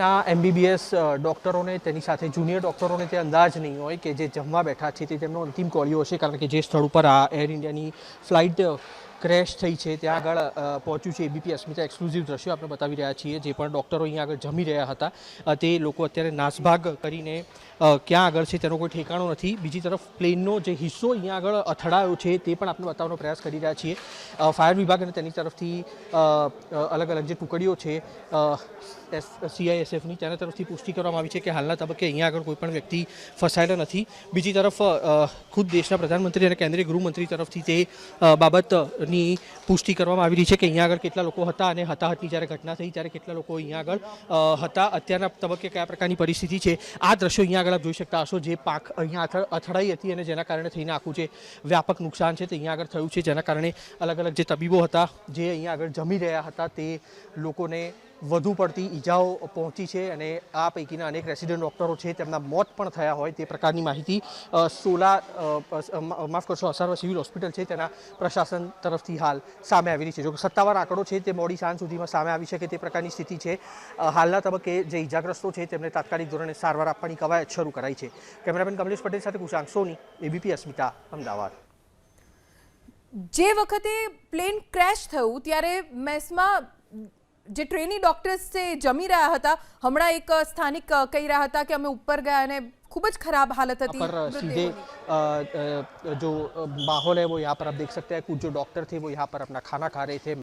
ના MBBS ડૉક્ટરોને તેની સાથે જુનિયર ડૉક્ટરોને તે અંદાજ નહીં હોય કે જે જમવા બેઠા છે તે તેમનો અંતિમ કોળિયો હશે, કારણ કે જે સ્થળ ઉપર આ એર ઇન્ડિયાની ફ્લાઇટ ક્રેશ થઈ છે ત્યાં આગળ પહોંચ્યું છે એબીપી અસ્મિતા એક્સક્લુઝિવ દ્રશ્યો આપણે બતાવી રહ્યા છીએ। જે પણ ડૉક્ટરો અહીંયા આગળ જમી રહ્યા હતા તે લોકો અત્યારે નાસભાગ કરીને ક્યાં આગળ છે તેનો કોઈ ઠેકાણો નથી। બીજી તરફ પ્લેનનો જે હિસ્સો અહીંયા આગળ અથડાયો છે તે પણ આપણે બતાવવાનો પ્રયાસ કરી રહ્યા છીએ। ફાયર વિભાગ અને તેની તરફથી અલગ અલગ જે ટુકડીઓ છે CISFની તેના તરફથી પુષ્ટિ કરવામાં આવી છે કે હાલના તબક્કે અહીંયા આગળ કોઈ પણ વ્યક્તિ ફસાયેલા નથી। બીજી તરફ ખુદ દેશના પ્રધાનમંત્રી અને કેન્દ્રીય ગૃહમંત્રી તરફથી તે બાબતની પુષ્ટિ કરવામાં આવી રહી છે કે અહીંયા આગળ કેટલા લોકો હતા અને હતાહતની જ્યારે ઘટના થઈ ત્યારે કેટલા લોકો અહીંયા આગળ હતા, અત્યારના તબક્કે કયા પ્રકારની પરિસ્થિતિ છે। આ દ્રશ્યો અહીંયા આગળ આપ જોઈ શકતા હશો, જે પાક અહીંયા અથડાઈ હતી અને જેના કારણે થઈને આખું જે વ્યાપક નુકસાન છે તે અહીંયા આગળ થયું છે, જેના કારણે અલગ અલગ જે તબીબો હતા જે અહીંયા આગળ જમી રહ્યા હતા તે લોકોને વધુ પડતી ઈજાઓ પહોંચી છે અને આ પૈકીના અનેક રેસિડેન્ટ ડૉક્ટરો છે તેમના મોત પણ થયા હોય તે પ્રકારની માહિતી માફ કરશો અસારવા સિવિલ હોસ્પિટલ છે તેના પ્રશાસન તરફથી હાલ સામે આવી રહી છે। જો કે સત્તાવાર આંકડો છે તે મોડી સાંજ સુધીમાં સામે આવી શકે તે પ્રકારની સ્થિતિ છે। હાલના તબક્કે જે ઈજાગ્રસ્તો છે તેમને તાત્કાલિક ધોરણે સારવાર આપવાની કવાયત શરૂ કરાઈ છે। કેમેરામેન કમલેશ પટેલ સાથે કુશાંક સોની, એબીપી અસ્મિતા, અમદાવાદ। જે વખતે પ્લેન ક્રેશ થયું ત્યારે મેસમાં જે ટ્રેની ડોક્ટર્સ છે જમી રહ્યા હતા, હમણાં એક સ્થાનિક કહી રહ્યા હતા કે અમે ઉપર ગયા અને खूब જ खराब हालत थी। पर सीधे जो माहौल है वो यहाँ पर आप देख सकते हैं, कुछ जो डॉक्टर थे वो यहाँ पर अपना खाना खा रहे थे।